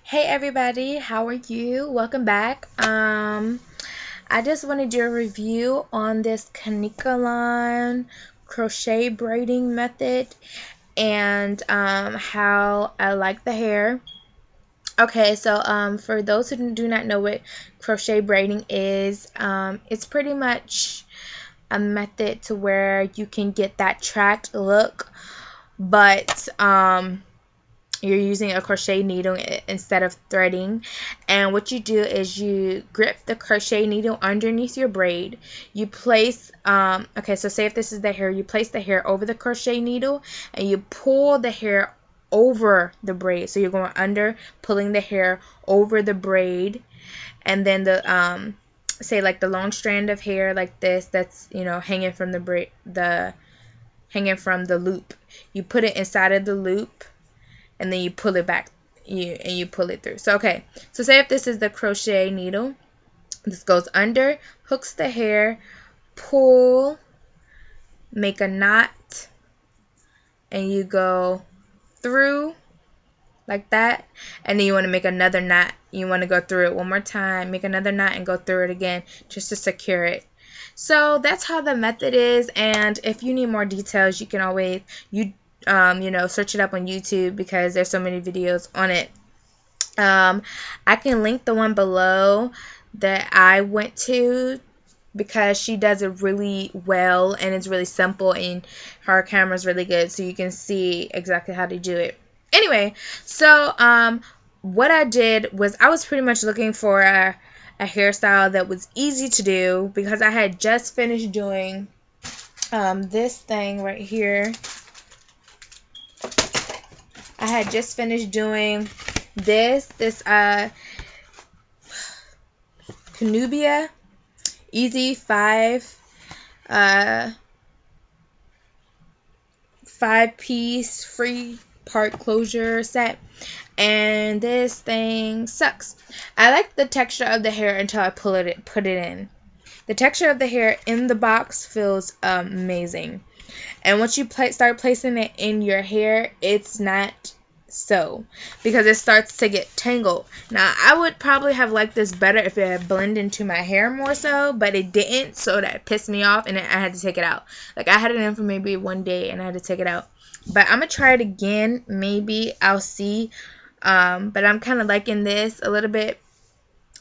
Hey everybody, how are you? Welcome back. I just want to do a review on this kanekalon crochet braiding method and how I like the hair. Okay, so for those who do not know what crochet braiding is, it's pretty much a method to where you can get that tracked look, but you're using a crochet needle instead of threading. And what you do is you grip the crochet needle underneath your braid. You place okay, so say if this is the hair, you place the hair over the crochet needle and you pull the hair over the braid. So you're going under, pulling the hair over the braid, and then the say like the long strand of hair like this that's hanging from the hanging from the loop, you put it inside of the loop and then you pull it back, you pull it through. So okay, so say if this is the crochet needle, this goes under, hooks the hair, pull, make a knot, and you go through like that, and then you want to make another knot. You want to go through it one more time, make another knot, and go through it again just to secure it. So that's how the method is, and if you need more details, you can always search it up on YouTube because there's so many videos on it. I can link the one below that I went to because she does it really well and it's really simple and her camera is really good, so you can see exactly how to do it. Anyway, so what I did was I was pretty much looking for a hairstyle that was easy to do because I had just finished doing this thing right here. I had just finished doing this Canubia Easy 5-piece free part closure set, and this thing sucks. I like the texture of the hair until I put it in. The texture of the hair in the box feels amazing. And once you start placing it in your hair, it's not so, because it starts to get tangled. Now, I would probably have liked this better if it had blended into my hair more so, but it didn't, so that pissed me off, and I had to take it out. Like, I had it in for maybe one day, and I had to take it out. But I'm going to try it again. Maybe I'll see. But I'm kind of liking this a little bit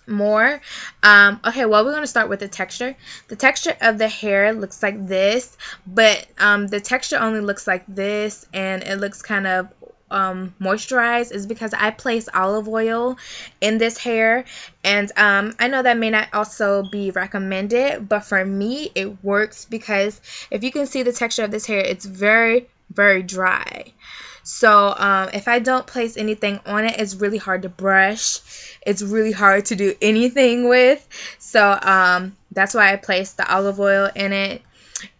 more. Okay, well, we're going to start with the texture. The texture of the hair looks like this, but the texture only looks like this, and it looks kind of moisturized, is because I place olive oil in this hair, and I know that may not also be recommended, but for me it works because if you can see the texture of this hair, it's very, very dry. So if I don't place anything on it, it's really hard to brush. It's really hard to do anything with. So that's why I placed the olive oil in it.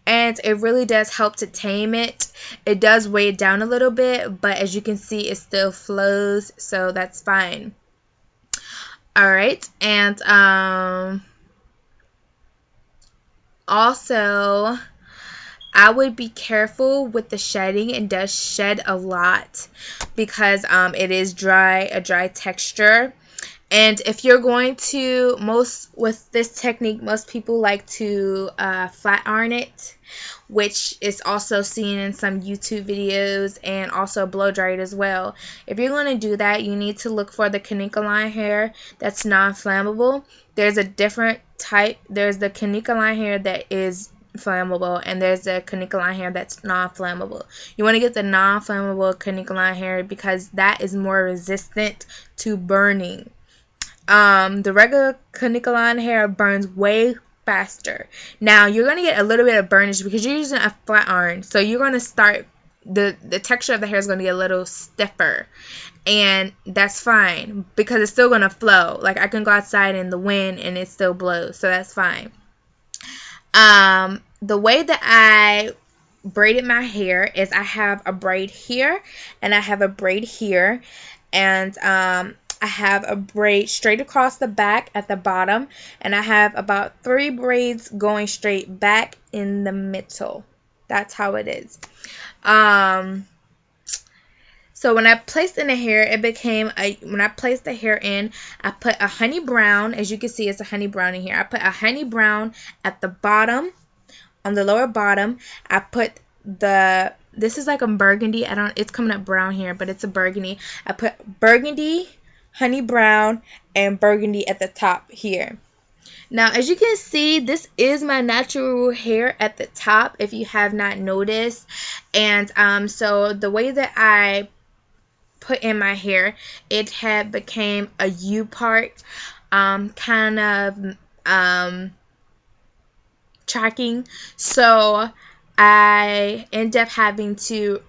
And it really does help to tame it. It does weigh it down a little bit, but as you can see, it still flows, so that's fine. Alright, and also, I would be careful with the shedding. It does shed a lot because it is a dry texture. And if you're going to, with this technique, most people like to flat iron it, which is also seen in some YouTube videos, and also blow dry it as well. If you're going to do that, you need to look for the kanekalon hair that's non-flammable. There's a different type. There's the kanekalon hair that is flammable, and there's the kanekalon hair that's non-flammable. You want to get the non-flammable kanekalon hair because that is more resistant to burning. The regular kanekalon hair burns way faster. Now, you're going to get a little bit of burnish because you're using a flat iron. So you're going to start, the texture of the hair is going to get a little stiffer. And that's fine because it's still going to flow. Like, I can go outside in the wind and it still blows. So that's fine. The way that I braided my hair is I have a braid here and I have a braid here. And I have a braid straight across the back at the bottom, and I have about 3 braids going straight back in the middle. That's how it is. So when I placed in the hair, it became when I placed the hair in, I put a honey brown. As you can see, it's a honey brown in here. I put a honey brown at the bottom, on the lower bottom. I put this is like a burgundy. It's coming up brown here, but it's a burgundy. I put burgundy, honey brown, and burgundy at the top here. Now, as you can see, this is my natural hair at the top, if you have not noticed. And so the way that I put in my hair, it had became a U part, kind of tracking. So I end up having to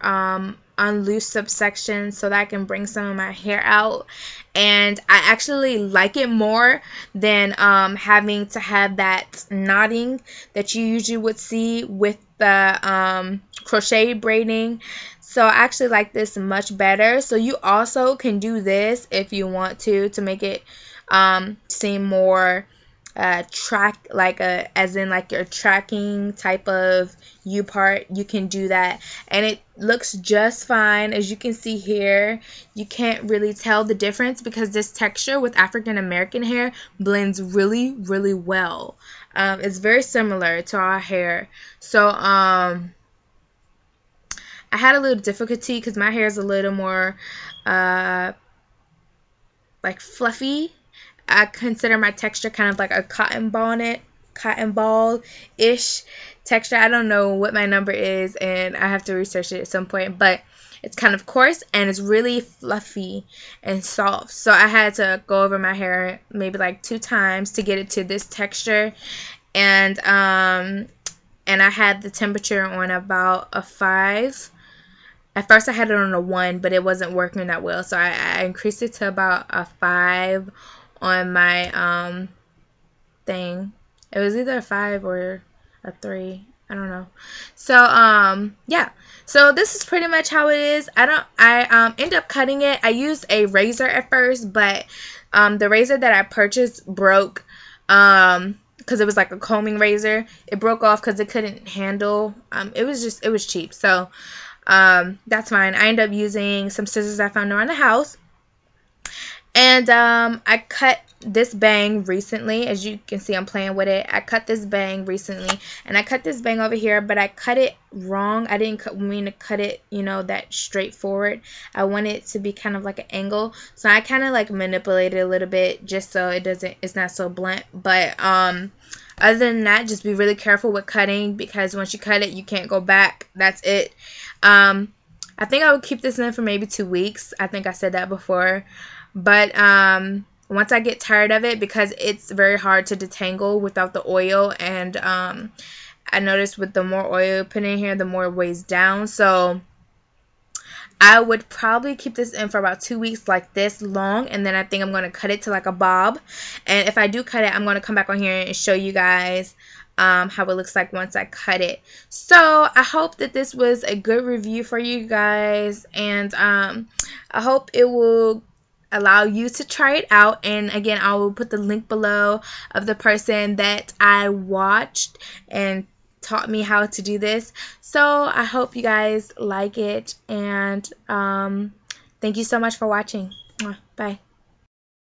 unloose subsections so that I can bring some of my hair out, and I actually like it more than having to have that knotting that you usually would see with the crochet braiding. So I actually like this much better. So you also can do this if you want to make it seem more track, like as in like your tracking type of U part. You can do that, and it looks just fine. As you can see here, you can't really tell the difference because this texture with African American hair blends really well. It's very similar to our hair. So I had a little difficulty because my hair is a little more like fluffy. I consider my texture kind of like a cotton ball-ish texture. I don't know what my number is, and I have to research it at some point, but it's kind of coarse and it's really fluffy and soft. So I had to go over my hair maybe like 2 times to get it to this texture, and I had the temperature on about a 5. At first I had it on a 1, but it wasn't working that well, so I increased it to about a 5 on my thing. It was either a 5 or a 3. I don't know. So yeah. So this is pretty much how it is. I end up cutting it. I used a razor at first, but the razor that I purchased broke because it was like a combing razor. It broke off because it couldn't handle. It was cheap. So that's fine. I ended up using some scissors I found around the house. And I cut this bang recently. As you can see, I'm playing with it. I cut this bang recently, and I cut this bang over here, but I cut it wrong. I didn't mean to cut it, that straightforward. I want it to be kind of like an angle, so I kind of like manipulate it a little bit just so it's not so blunt. But other than that, just be really careful with cutting, because once you cut it, you can't go back. That's it. I think I would keep this in for maybe 2 weeks. I think I said that before. But once I get tired of it, because it's very hard to detangle without the oil, and I noticed with the more oil you put in here, the more it weighs down. So I would probably keep this in for about 2 weeks like this long, and then I think I'm going to cut it to like a bob. And if I do cut it, I'm going to come back on here and show you guys how it looks like once I cut it. So I hope that this was a good review for you guys, and I hope it will allow you to try it out. And again, I will put the link below of the person that I watched and taught me how to do this. So I hope you guys like it, and thank you so much for watching. Bye.